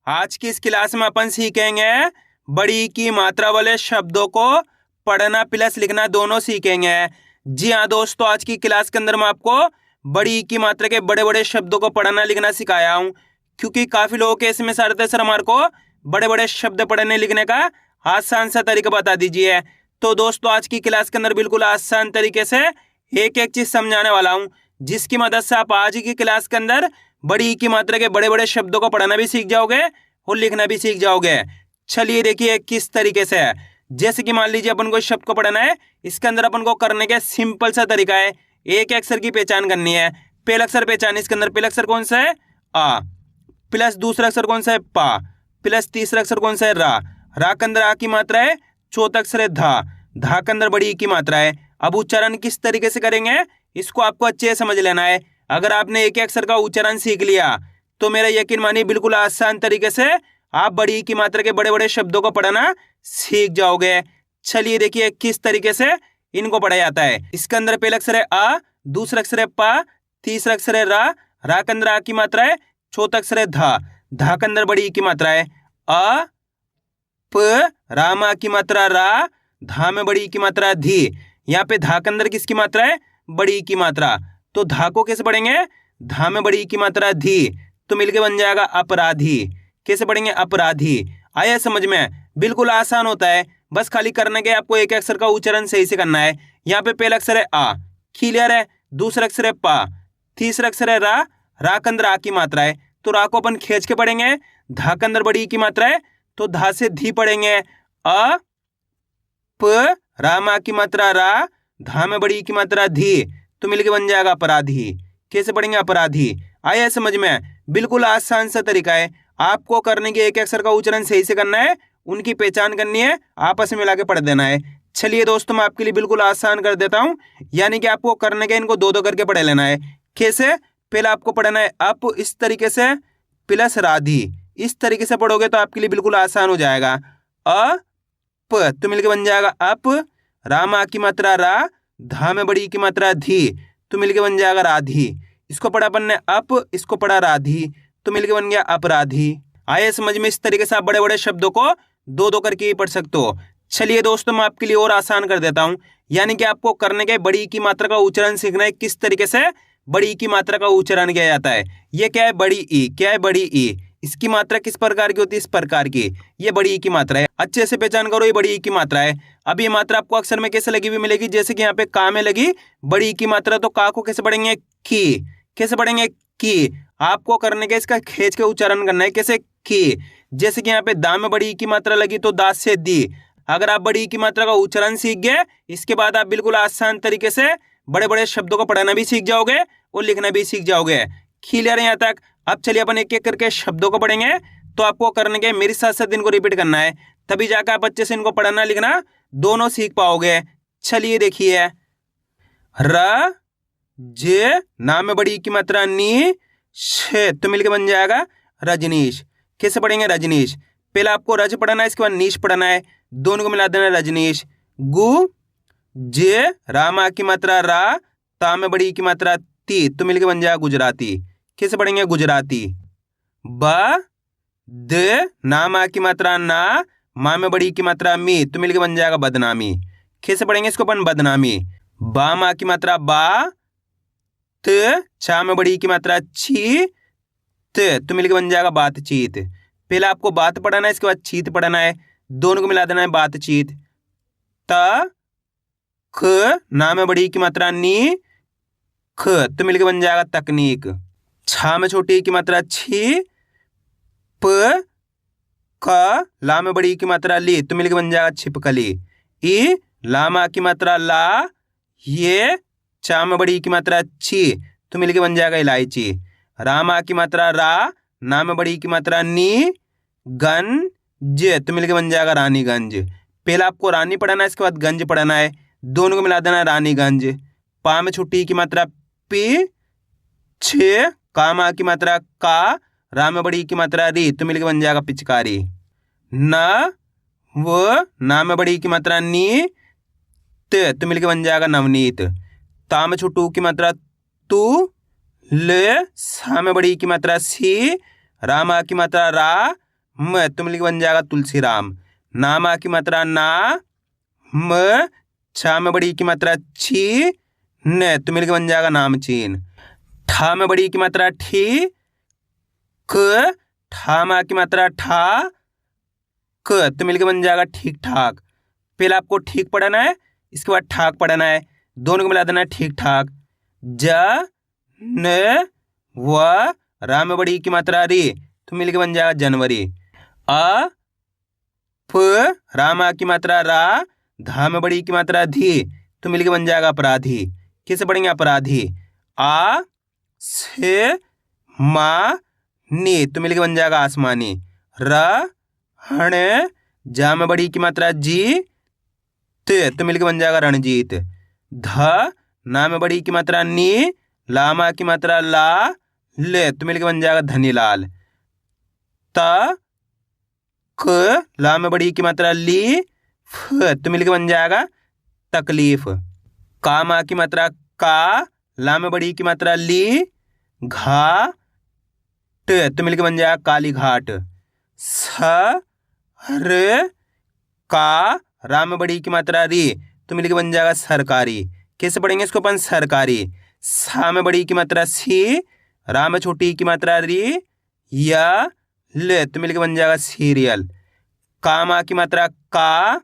आज की इस क्लास में अपन सीखेंगे बड़ी की मात्रा वाले शब्दों को पढ़ना प्लस लिखना दोनों सीखेंगे। जी हाँ दोस्तों, आज की क्लास के अंदर मैं आपको बड़ी की मात्रा के बड़े बड़े शब्दों को पढ़ना लिखना सिखाया हूँ, क्योंकि काफ़ी लोगों के इसमें सर थे सर हमारे को बड़े बड़े शब्द पढ़ने लिखने का आसान सा तरीका बता दीजिए। तो दोस्तों आज की क्लास के अंदर बिल्कुल आसान तरीके से एक एक चीज़ समझाने वाला हूँ, जिसकी मदद से आप आज की क्लास के अंदर बड़ी की मात्रा के बड़े बड़े शब्दों को पढ़ना भी सीख जाओगे और लिखना भी सीख जाओगे। चलिए देखिए किस तरीके से है। जैसे कि मान लीजिए अपन को इस शब्द को पढ़ना है, इसके अंदर अपन को करने का सिंपल सा तरीका है, एक अक्षर की पहचान करनी है। पहला अक्षर पहचान, इसके अंदर पहला अक्षर कौन सा है आ, प्लस दूसरा अक्षर कौन सा है पा, प्लस तीसरा अक्षर कौन सा है रा के अंदर आ की मात्रा है, चौथा अक्षर है धा के अंदर बड़ी की मात्रा है। अब उच्चारण किस तरीके से करेंगे इसको आपको अच्छे से समझ लेना है। अगर आपने एक अक्षर का उच्चारण सीख लिया तो मेरा यकीन मानिए बिल्कुल आसान तरीके से आप बड़ी की मात्रा के बड़े बड़े शब्दों को पढ़ना सीख जाओगे। चलिए देखिए किस तरीके से इनको पढ़ा जाता है। इसके अंदर पहला अक्षर है आ, दूसरा अक्षर है पा, तीसरा अक्षर है रा के अंदर आ की मात्रा है, चौथा अक्षर है धा के अंदर बड़ी की मात्रा है अ प, रामा की मात्रा रा, धा में बड़ी की मात्रा धी। यहाँ पे धा के अंदर किसकी मात्रा है, बड़ी की मात्रा, तो धा को कैसे पढ़ेंगे, धा में बड़ी की मात्रा धी, तो मिलके बन जाएगा अपराधी। कैसे पढ़ेंगे, अपराधी। आया समझ में, बिल्कुल आसान होता है, बस खाली करने के आपको एक अक्षर का उच्चारण सही से करना है। यहाँ पे पहला अक्षर है आ, क्लियर है, दूसरा अक्षर है पा, तीसरा अक्षर है रा के अंदर आ की मात्रा है, तो रा को अपन खींच के पढ़ेंगे। धा के अंदर बड़ी की मात्रा है तो धा से धी पढ़ेंगे, अ प, रामा की मात्रा रा, धा में बड़ी की मात्रा धी, तो मिलके बन जाएगा अपराधी। कैसे पढ़ेंगे, अपराधी। आया समझ में, बिल्कुल आसान सा तरीका है। आपको करने के एक अक्षर का उच्चारण सही से करना है, उनकी पहचान करनी है, आपस में मिला के पढ़ देना है। चलिए दोस्तों मैं आपके लिए बिल्कुल आसान कर देता हूँ, यानी कि आपको करने के इनको दो दो करके पढ़ लेना है। कैसे, पहले आपको पढ़ना है अप इस तरीके से प्लस राधी, इस तरीके से पढ़ोगे तो आपके लिए बिल्कुल आसान हो जाएगा। अ प तो मिलके बन जाएगा अप, रामा की मात्रा रा, धा में बड़ी की मात्रा धी, तो मिलके बन जाएगा राधी। इसको पढ़ा अपन ने अप, इसको पढ़ा राधी, तो मिलके बन गया अपराधी। आए समझ में, इस तरीके से आप बड़े बड़े शब्दों को दो दो करके ही पढ़ सकते हो। चलिए दोस्तों मैं आपके लिए और आसान कर देता हूँ, यानी कि आपको करने के बड़ी की मात्रा का उच्चारण सीखना है, किस तरीके से बड़ी की मात्रा का उच्चारण किया जाता है। ये क्या है, बड़ी ई, क्या है, बड़ी ई। इसकी मात्रा किस प्रकार की होती है, इस प्रकार की, ये बड़ी ई की मात्रा है। अच्छे से पहचान करो, ये बड़ी ई की मात्रा है। अब ये मात्रा आपको अक्षर में कैसे लगी हुई मिलेगी, जैसे कि यहाँ पे का में लगी बड़ी ई की मात्रा, तो का को कैसे पढ़ेंगे, की। कैसे पढ़ेंगे, की। आपको करने के इसका खींच के उच्चारण करना है, कैसे, की। जैसे कि यहाँ पे दा में बड़ी ई की मात्रा लगी तो दा से दी। अगर आप बड़ी ई की मात्रा का उच्चारण सीख गए, इसके बाद आप बिल्कुल आसान तरीके से बड़े बड़े शब्दों को पढ़ना भी सीख जाओगे और लिखना भी सीख जाओगे। क्लियर है यहाँ तक। अब चलिए अपन एक एक करके शब्दों को पढ़ेंगे, तो आपको करने के मेरे साथ साथ इनको रिपीट करना है, तभी जाकर आप अच्छे से इनको पढ़ना लिखना दोनों सीख पाओगे। चलिए देखिए, र जे, नाम में बड़ी की मात्रा नी, शे, तो मिलके बन जाएगा रजनीश। कैसे पढ़ेंगे, रजनीश। पहले आपको रज पढ़ना है, इसके बाद नीश पढ़ना है, दोनों को मिला देना रजनीश। गु जे, रामा की मात्रा रा, ता में बड़ी की मात्रा ती, तो मिलके बन जाएगा गुजराती। कैसे पढ़ेंगे, गुजराती। ब द, नामा की मात्रा ना, माँ में बड़ी की मात्रा मी, तो मिलके बन जाएगा बदनामी। कैसे पढ़ेंगे इसको अपन, बदनामी। बा माँ की मात्रा बा, त, चा में बड़ी की मात्रा छी, त, तो मिलके बन जाएगा बातचीत। पहले आपको बात पढ़ना है, इसके बाद चीत पढ़ना है, दोनों को मिला देना है बातचीत। त, ख, ना में बड़ी की मात्रा नी, ख, तो मिलके बन जाएगा तकनीक। छा में छोटी की मात्रा छी, प, क, ला में बड़ी की मात्रा ली, तो मिलके बन जाएगा छिपकली। ई, लामा की मात्रा ला, ये, चा में बड़ी की मात्रा छी, तो मिलके बन जाएगा इलायची। रामा की मात्रा रा, ना में बड़ी की मात्रा नी, गन जे, तो मिलके बन जाएगा रानीगंज। पहले आपको रानी पढ़ना है, इसके बाद गंज पढ़ना है, दोनों को मिला देना है रानीगंज। पा में छुट्टी की मात्रा पी, छे, कामा की मात्रा का, रा में बड़ी की मात्रा री, तो मिलके बन जाएगा पिचकारी। न वो, ना में बड़ी की मात्रा नी, त, तो मिलके बन जाएगा नवनीत। ता में छोटू की मात्रा तू, ले, सा में बड़ी की मात्रा सी, रामा की मात्रा रा, म तो मिलके बन जाएगा तुलसीराम। नामा की मात्रा ना, म, छा में बड़ी की मात्रा छी, न तो मिलके बन जाएगा नामचीन। ठा में बड़ी की मात्रा ठी, क, ठा मा की मात्रा ठा, क तो मिलके बन जाएगा ठीक ठाक। पहले आपको ठीक पढ़ना है, इसके बाद ठाक पढ़ना है, दोनों को मिला देना है ठीक ठाक। ज, न, व, रा में बड़ी की मात्रा री तो मिलके बन जाएगा जनवरी। अ, प, रामा की मात्रा रा, धा में बड़ी की मात्रा धी तो मिलके बन जाएगा अपराधी। कैसे पढ़ेंगे अपराधी। आ, से, मा, नी तो मिलके बन जाएगा आसमानी। र, हण, जा में बड़ी की मात्रा जी, त तो मिलके बन जाएगा रणजीत। ध, ना में बड़ी की मात्रा नी, लामा की मात्रा ला, ले तो मिलके बन जाएगा धनीलाल। त, क, ला में बड़ी की मात्रा ली, फ तो मिलके बन जाएगा तकलीफ। का मा की मात्रा का, ला में बड़ी की मात्रा ली, घा, ट तो मिलके बन जाएगा काली घाट। स, र, का, रा में बड़ी की मात्रा री तो मिलके बन जाएगा सरकारी। कैसे पढ़ेंगे इसको अपन सरकारी। सा में बड़ी की मात्रा सी, रा में छोटी की मात्रा री, या, ले तो मिलके बन जाएगा सीरियल। कामा की मात्रा का,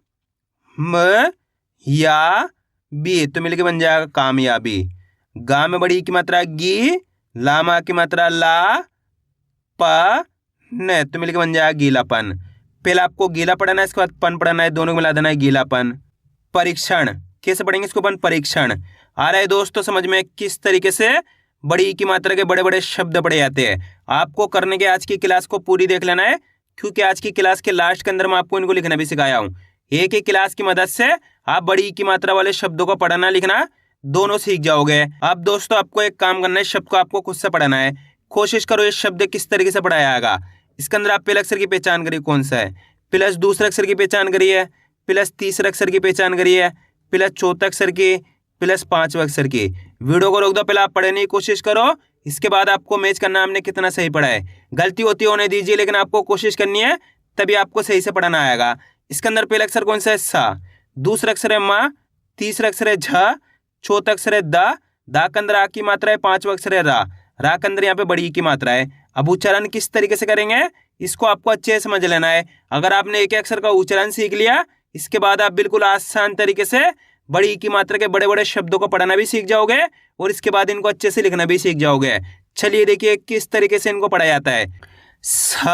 म, या, बी तो मिलके बन जाएगा कामयाबी। गा में बड़ी की मात्रा गी, लामा की मात्रा ला, प, न तो मिलके बन जाएगा गीलापन। पहले आपको गीला पढ़ना है, इसके बाद पन पढ़ना है, दोनों को मिला देना है गीलापन। परीक्षण। कैसे पढ़ेंगे इसको अपन परीक्षण। आ रहा है दोस्तों समझ में किस तरीके से बड़ी की मात्रा के बड़े बड़े शब्द पढ़े जाते हैं। आपको करने के आज की क्लास को पूरी देख लेना है, क्योंकि आज की क्लास के लास्ट के अंदर मैं आपको इनको लिखना भी सिखाया हूँ। एक एक क्लास की मदद से आप बड़ी की मात्रा वाले शब्दों को पढ़ना लिखना दोनों सीख जाओगे। अब दोस्तों आपको एक काम करना है, शब्द को आपको खुद से पढ़ना है। कोशिश करो ये शब्द किस तरीके से पढ़ाया जाएगा। इसके अंदर आप पहले अक्षर की पहचान करिए कौन सा है, प्लस दूसरे अक्षर की पहचान करिए, प्लस तीसरे अक्षर की पहचान करिए, प्लस चौथे अक्षर की, प्लस पांचवें अक्षर की। वीडियो को रोक दो, पहले आप पढ़ने की कोशिश करो, इसके बाद आपको मैच करना हमने कितना सही पढ़ा है। गलती होती होने दीजिए, लेकिन आपको कोशिश करनी है, तभी आपको सही से पढ़ना आएगा। इसके अंदर पहला अक्षर कौन सा है सा, दूसरा अक्षर है मा, तीसरा अक्षर है झ, चौथा अक्षर है दा के अंदर आ की मात्रा है, पांचवा अक्षर है रा के अंदर यहाँ पे बड़ी की मात्रा है। अब उच्चारण किस तरीके से करेंगे इसको आपको अच्छे से समझ लेना है। अगर आपने एक अक्षर का उच्चारण सीख लिया, इसके बाद आप बिल्कुल आसान तरीके से बड़ी की मात्रा के बड़े बड़े शब्दों को पढ़ना भी सीख जाओगे और इसके बाद इनको अच्छे से लिखना भी सीख जाओगे। चलिए देखिए किस तरीके से इनको पढ़ा जाता है। स,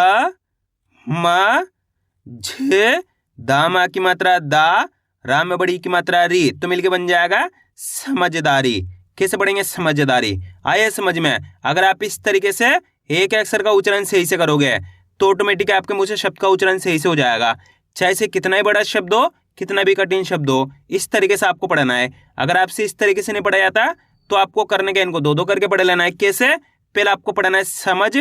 म, झ, दा मा की मात्रा दा, रा में बड़ी की मात्रा री तो मिलके बन जाएगा समझदारी। कैसे पढ़ेंगे समझदारी। आया समझ में। अगर आप इस तरीके से एक अक्षर का उच्चारण सही से करोगे तो ऑटोमेटिक आपके मुंह से शब्द का उच्चारण सही से हो जाएगा, चाहे से कितना ही बड़ा शब्द हो, कितना भी कठिन शब्द हो। इस तरीके से आपको पढ़ना है। अगर आपसे इस तरीके से नहीं पढ़ा जाता तो आपको करने के इनको दो दो करके पढ़ लेना है। कैसे, पहले आपको पढ़ना है समझ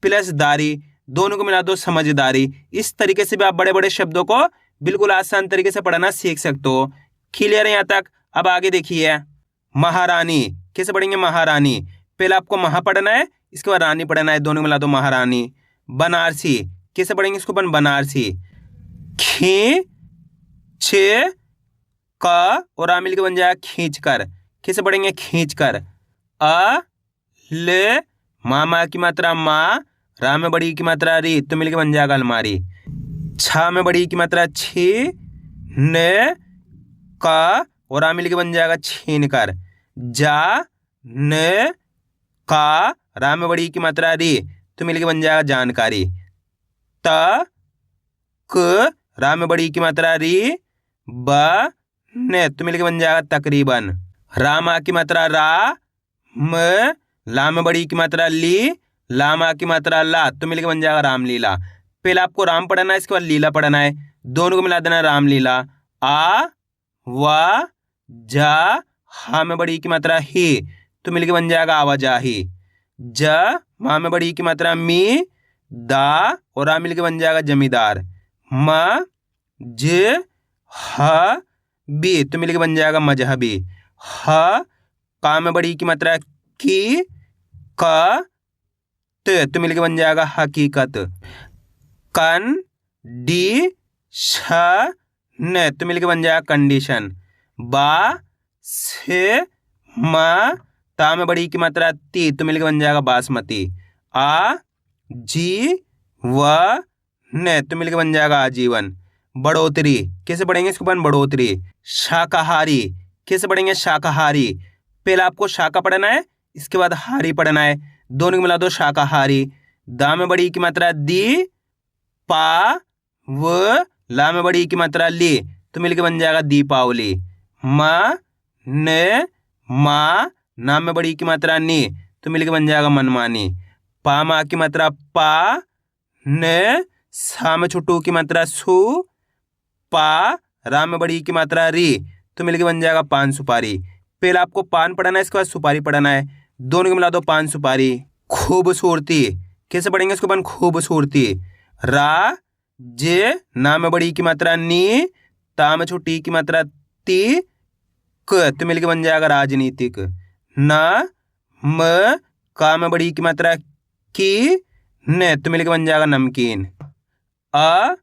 प्लस दारी, दोनों को मिला दो समझदारी। इस तरीके से भी आप बड़े बड़े शब्दों को बिल्कुल आसान तरीके से पढ़ना सीख सकते हो। क्लियर है यहाँ तक। अब आगे देखिए महारानी। कैसे पढ़ेंगे महारानी। पहले आपको महा पढ़ना है, इसके बाद रानी पढ़ना है, दोनों मिला दो महारानी। बनारसी। कैसे पढ़ेंगे इसको अपन बनारसी। खी, छे, का और आ मिलकर बन जाएगा खींच कर। कैसे पढ़ेंगे खींच कर। अ, ले, मामा की मात्रा माँ, रा में बड़ी की मात्रा री तो मिलकर बन जाएगा अलमारी। छा में बड़ी की मात्रा छी, न, का और आ मिलकर बन जाएगा छीन कर। जा, न, का, रा में बड़ी की मात्रा री तो मिलकर बन जाएगा जानकारी। त, क, रा में बड़ी की मात्रा री, ब, न तो मिलकर बन जाएगा तकरीबन। रामा की मात्रा रा, म, ला में बड़ी की मात्रा ली, लामा की मात्रा ला तो मिलकर बन जाएगा रामलीला। पहले आपको राम पढ़ना है, इसके बाद लीला पढ़ना है, दोनों को मिला देना रामलीला। आ, वा, जा, हा में बड़ी की मात्रा ही तो मिलकर बन जाएगा आवाजाही। ज, मा में बड़ी की मात्रा मी, दा और आ मिलकर बन जाएगा जमींदार। म, ज, ह, बी तो मिलकर बन जाएगा मजहबी। ह, का में बड़ी की मात्रा की, क, त तो मिलकर बन जाएगा हकीकत। कन डी श न तो मिलके बन जाएगा कंडीशन। बा से म ता में बड़ी की मात्रा ती तो मिलके बन जाएगा बासमती। आ जी व न तो मिलके बन जाएगा आजीवन। बढ़ोतरी कैसे पढ़ेंगे इसको अपन? बढ़ोतरी। शाकाहारी कैसे पढ़ेंगे? शाकाहारी। पहले आपको शाका पढ़ना है, इसके बाद हारी पढ़ना है, दोनों को मिला दो शाकाहारी। दा में बड़ी की मात्रा दी, पा व ला में बड़ी की मात्रा ली तो मिलके बन जाएगा दीपावली। म न मा ना में बड़ी की मात्रा नी तो मिलके बन जाएगा मनमानी। पा मा की मात्रा पा, न सा में छोटू की मात्रा सु, पा रा में बड़ी की मात्रा री तो मिलके बन जाएगा पान सुपारी। पहले आपको पान पढ़ना है, इसके बाद सुपारी पढ़ना है, दोनों को मिला दो पान सुपारी। खूबसूरती कैसे पढ़ेंगे इसको अपन? खूबसूरती। रा जे ना में बड़ी की मात्रा नी, ता में छोटी की मात्रा ती, क तो मिलके बन जाएगा राजनीतिक। ना म का में बड़ी की मात्रा की, न तो मिलके बन जाएगा नमकीन। अ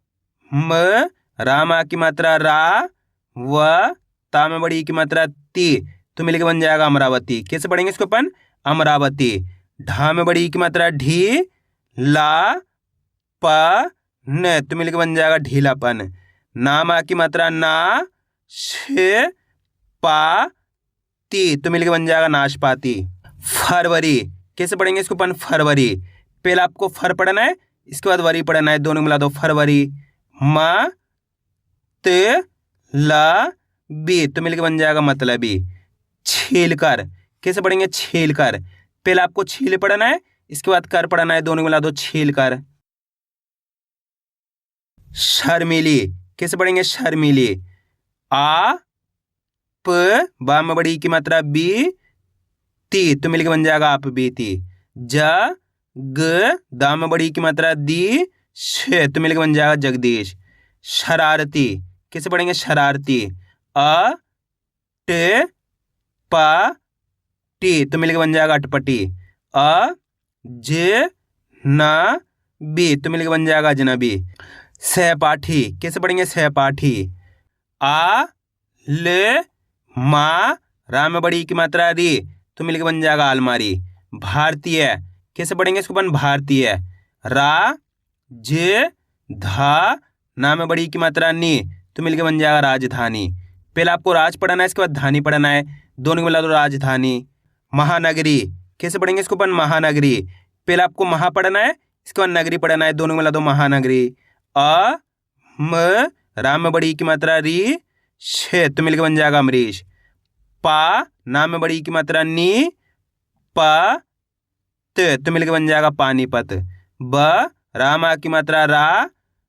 म रामा की मात्रा रा, व ता में बड़ी की मात्रा ती तो मिलके बन जाएगा अमरावती। कैसे पढ़ेंगे इसको अपन? अमरावती। ढा में बड़ी की मात्रा ढी, ला प न तो मिलके बन जाएगा ढीलापन। ना मा की मात्रा ना, शे पा ती तो मिलके बन जाएगा नाशपाती। फरवरी कैसे पढ़ेंगे इसको अपन? फरवरी। पहले आपको फर पढ़ना है, इसके बाद वरी पढ़ना है, दोनों मिला दो फरवरी। म त ला बी तो मिलके बन जाएगा मतलबी। छील कर कैसे पढ़ेंगे? छील कर। पहले आपको छील पढ़ना है, इसके बाद कर पढ़ना है, दोनों मिला दो छील कर। शर्मीली कैसे पढ़ेंगे? शर्मीली। आ प बा में बड़ी की मात्रा बी, ती तो मिलके बन जाएगा आप बीती। ज ग दा में बड़ी की मात्रा दी, श तो मिलके बन जाएगा जगदीश। शरारती कैसे पढ़ेंगे? शरारती। अ ट प टी तो मिलके बन जाएगा अटपटी। अ ज न बी तो मिलके बन जाएगा अजनबी। सहपाठी कैसे पढ़ेंगे? सहपाठी। आ ल मा रा में बड़ी की मात्रा री तो मिलके बन जाएगा अलमारी। भारतीय कैसे पढ़ेंगे इसको अपन? भारतीय। रा ज धा ना में बड़ी की मात्रा नी तो मिलके बन जाएगा राजधानी। पहले आपको राज पढ़ना है, इसके बाद धानी पढ़ना है, दोनों को मिला दो राजधानी। महानगरी कैसे पढ़ेंगे इसको अपन? महानगरी। पहले आपको महा पढ़ना है, इसके बाद नगरी पढ़ना है, दोनों को मिला दो महानगरी। अ म रा में बड़ी की मात्रा री, श तो मिलके बन जाएगा अमरीश। पा ना में बड़ी की मात्रा नी, प त तो मिलके बन जाएगा पानीपत। ब रामा की मात्रा रा,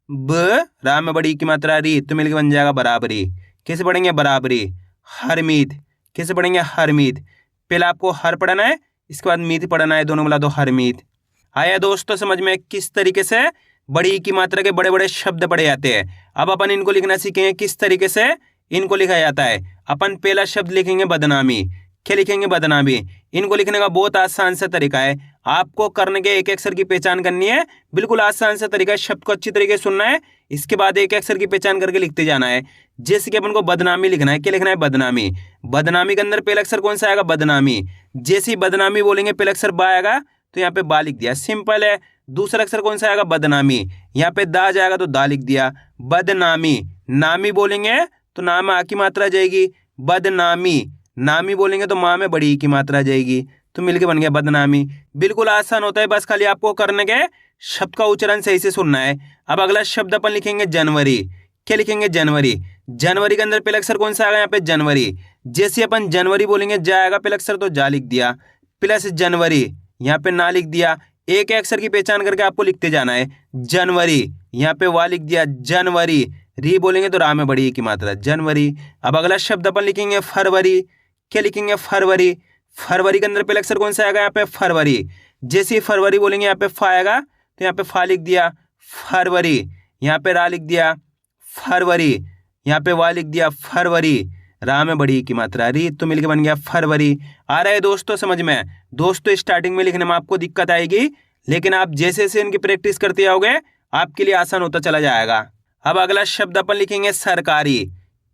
ब रा में बड़ी की मात्रा री तो मिलके बन जाएगा बराबरी। कैसे पढ़ेंगे? बराबरी। हरमीत कैसे पढ़ेंगे? हरमीत। पहले आपको हर पढ़ना है, इसके बाद मीत पढ़ना है, दोनों मिला दो हरमीत। आया दोस्तों समझ में किस तरीके से बड़ी की मात्रा के बड़े बड़े शब्द पढ़े जाते हैं। अब अपन इनको लिखना सीखेंगे किस तरीके से इनको लिखा जाता है। अपन पहला शब्द लिखेंगे बदनामी। क्या लिखेंगे? बदनामी। इनको लिखने का बहुत आसान सा तरीका है, आपको करने के एक अक्षर की पहचान करनी है, बिल्कुल आसान सा तरीका है, शब्द को अच्छी तरीके से सुनना है, इसके बाद एक अक्षर की पहचान करके लिखते जाना है। जैसे कि अपन को बदनामी लिखना है, क्या लिखना है? बदनामी। बदनामी के अंदर पहला अक्षर कौन सा आएगा? बदनामी। जैसे ही बदनामी बोलेंगे पहला अक्षर बा आएगा, तो यहाँ पे बा लिख दिया, सिंपल है। दूसरा अक्षर कौन सा आएगा? बदनामी। यहाँ पे दा जाएगा तो दा लिख दिया। बदनामी। नामी बोलेंगे तो नाम में आ की मात्रा जाएगी, बदनामी। नामी बोलेंगे तो माँ में बड़ी की मात्रा जाएगी, तो मिलके बन गया बदनामी। बिल्कुल आसान होता है, बस खाली आपको करने के शब्द का उच्चारण सही से सुनना है। अब अगला शब्द अपन लिखेंगे जनवरी। क्या लिखेंगे? जनवरी। जनवरी के अंदर पहला अक्षर कौन सा आएगा? यहाँ पे जनवरी। जैसे अपन जनवरी बोलेंगे जाएगा पहला अक्षर, तो जा लिख दिया, प्लस जनवरी यहाँ पे ना लिख दिया। एक अक्षर की पहचान करके आपको लिखते जाना है। जनवरी यहाँ पे वा लिख दिया, जनवरी। री बोलेंगे तो रा में बड़ी की मात्रा, जनवरी। अब अगला शब्द अपन लिखेंगे फरवरी। क्या लिखेंगे? फरवरी। फरवरी के अंदर पहला अक्षर कौन सा आएगा? यहाँ पे फरवरी। जैसे फरवरी बोलेंगे यहाँ पे फा आएगा, तो यहाँ पे फा लिख दिया, फरवरी। यहाँ पे रा लिख दिया, फरवरी। यहाँ पे वा लिख दिया, फरवरी। रा में बड़ी की मात्रा री, तो मिलके बन गया फरवरी। आ रहा है दोस्तों समझ में? दोस्तों स्टार्टिंग में लिखने में आपको दिक्कत आएगी, लेकिन आप जैसे जैसे इनकी प्रैक्टिस करते जाओगे आपके लिए आसान होता चला जाएगा। अब अगला शब्द अपन लिखेंगे सरकारी।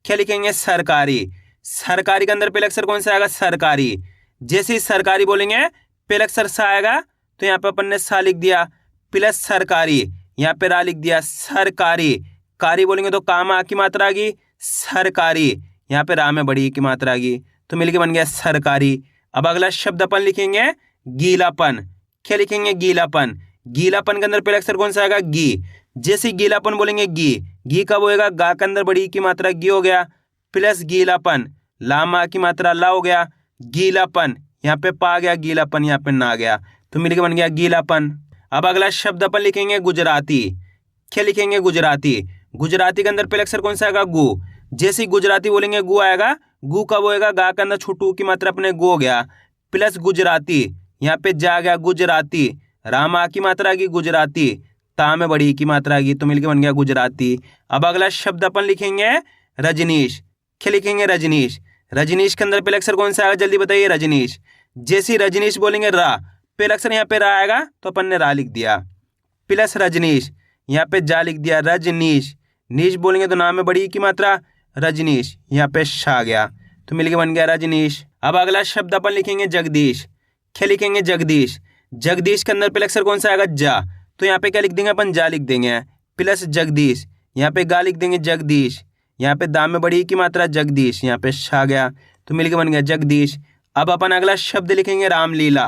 क्या लिखेंगे? सरकारी। सरकारी के अंदर पहला अक्षर कौन सा आएगा? सरकारी। जैसे ही सरकारी बोलेंगे पहला अक्षर सा आएगा, तो यहाँ पे अपन ने सा लिख दिया, प्लस सरकारी, यहाँ पे रा लिख दिया, सरकारी। कारी बोलेंगे तो काम आ की मात्रा आ गई, सरकारी, यहाँ पे रा में बड़ी ई की मात्रा आ गई, तो मिलके बन गया सरकारी। अब अगला शब्द अपन लिखेंगे गीलापन। क्या लिखेंगे? गीलापन। गीलापन के अंदर पहला अक्षर कौन सा आएगा? गी। जैसे गीलापन बोलेंगे गी कब होएगा? गा के अंदर बड़ी ई की मात्रा गी हो गया, प्लस गीलापन, लामा की मात्रा ला हो गया, गीलापन, यहाँ पे पा गया गीलापन, यहाँ पे ना गया, तो मिलके बन गया गीलापन। अब अगला शब्द अपन लिखेंगे गुजराती। क्या लिखेंगे? गुजराती। गुजराती के अंदर पहला अक्षर कौन सा आएगा? गु। जैसे गुजराती बोलेंगे गु आएगा, गु कब होएगा? गा के अंदर छोटू की मात्रा अपने गु हो गया, प्लस गुजराती, यहाँ पे जा गया गुजराती, रामा की मात्रा आ गई गुजराती, ता में बड़ी की मात्रा आ गई, तो मिलके बन गया गुजराती। अब अगला शब्द अपन लिखेंगे रजनीश। क्या लिखेंगे? रजनीश। रजनीश के अंदर पहला अक्षर कौन सा आएगा? जल्दी बताइए। रजनीश। जैसे रजनीश बोलेंगे रा, पहला अक्षर यहाँ पे रा आएगा, तो अपन ने रा लिख दिया, प्लस रजनीश, यहाँ पे जा लिख दिया, रजनीश। नीश बोलेंगे तो नाम में बड़ी की मात्रा, रजनीश, यहाँ पे शा गया, तो मिलके बन गया रजनीश। अब अगला शब्द अपन लिखेंगे जगदीश। क्या लिखेंगे? जगदीश। जगदीश के अंदर पहला अक्षर कौन सा आएगा? जा, तो यहाँ पे क्या लिख देंगे अपन? जा लिख देंगे, प्लस जगदीश, यहाँ पे गा लिख देंगे जगदीश, यहाँ पे दाम में बड़ी की मात्रा जगदीश, यहाँ पे शा गया, तो मिलके बन गया जगदीश। अब अपन अगला शब्द लिखेंगे रामलीला।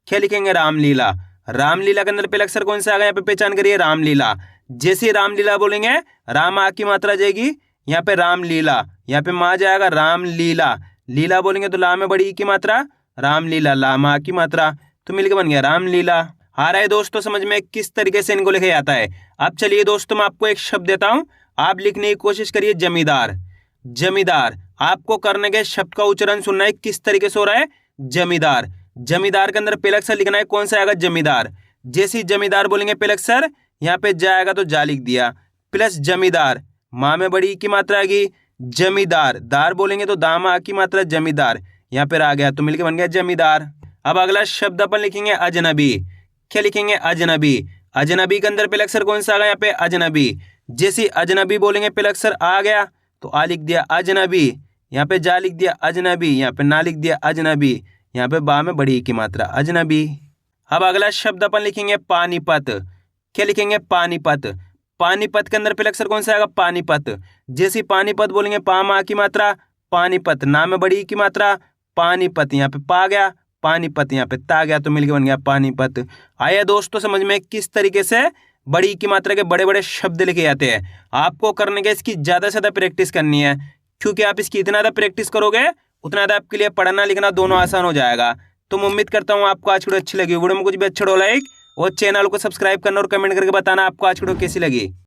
क्या लिखेंगे? रामलीला। रामलीला के अंदर पहला अक्षर कौन सा आएगा? यहाँ पे पहचान करिए, रामलीला। जैसे रामलीला बोलेंगे राम आ की मात्रा जाएगी, यहाँ पे रामलीला, यहाँ पे माँ जाएगा रामलीला, लीला बोलेंगे तो ला में बड़ी की मात्रा, रामलीला, ला माँ की मात्रा, तो मिलके बन गया रामलीला। आ रहा है दोस्तों समझ में किस तरीके से इनको लिखा जाता है? अब चलिए दोस्तों मैं आपको एक शब्द देता हूं, आप लिखने की कोशिश करिए, जमींदार। जमींदार। आपको करने के शब्द का उच्चारण सुनना है किस तरीके से हो रहा है, जमींदार। जमींदार के अंदर पहला अक्षर लिखना है, कौन सा आएगा? जमींदार। जैसे ही जमींदार बोलेंगे पहला अक्षर यहाँ पे जाएगा तो जा लिख दिया, प्लस जमींदार, माँ में बड़ी की मात्रा आ गई, जमींदार, दार बोलेंगे तो दामा की मात्रा जमींदार, यहाँ पे आ गया, तो मिलके बन गया जमींदार। अब अगला शब्द अपन लिखेंगे अजनबी। क्या लिखेंगे? अजनबी। अजनबी के अंदर पहला अक्षर कौन सा आ गया? यहाँ पे अजनबी। जैसे अजनबी बोलेंगे पहला अक्षर आ गया, तो आ लिख दिया अजनबी, यहाँ पे जा लिख दिया अजनबी, यहाँ पे ना लिख दिया अजनबी, यहाँ पे बा में बड़ी की मात्रा अजनबी। अब अगला शब्द अपन लिखेंगे पानीपत। क्या लिखेंगे? पानीपत। पानीपत के अंदर पहला अक्षर कौन सा आएगा? पानीपत। जैसे पानीपत बोलेंगे पा मा की मात्रा, पानीपत, ना में बड़ी की मात्रा, पानीपत, यहाँ पे पा गया, पानीपत, यहाँ पे ता गया, तो मिलके बन गया पानीपत। आया दोस्तों समझ में किस तरीके से बड़ी की मात्रा के बड़े बड़े शब्द लिखे जाते हैं? आपको करने के इसकी ज़्यादा से ज़्यादा प्रैक्टिस करनी है, क्योंकि आप इसकी इतना ज़्यादा प्रैक्टिस करोगे उतना ज़्यादा आपके लिए पढ़ना लिखना दोनों आसान हो जाएगा। तो मैं उम्मीद करता हूँ आपको आज वीडियो अच्छी लगी। वीडियो में कुछ भी अच्छा हो लाइक और चैनल को सब्सक्राइब करना और कमेंट करके बताना आपको आज वीडियो कैसी लगी।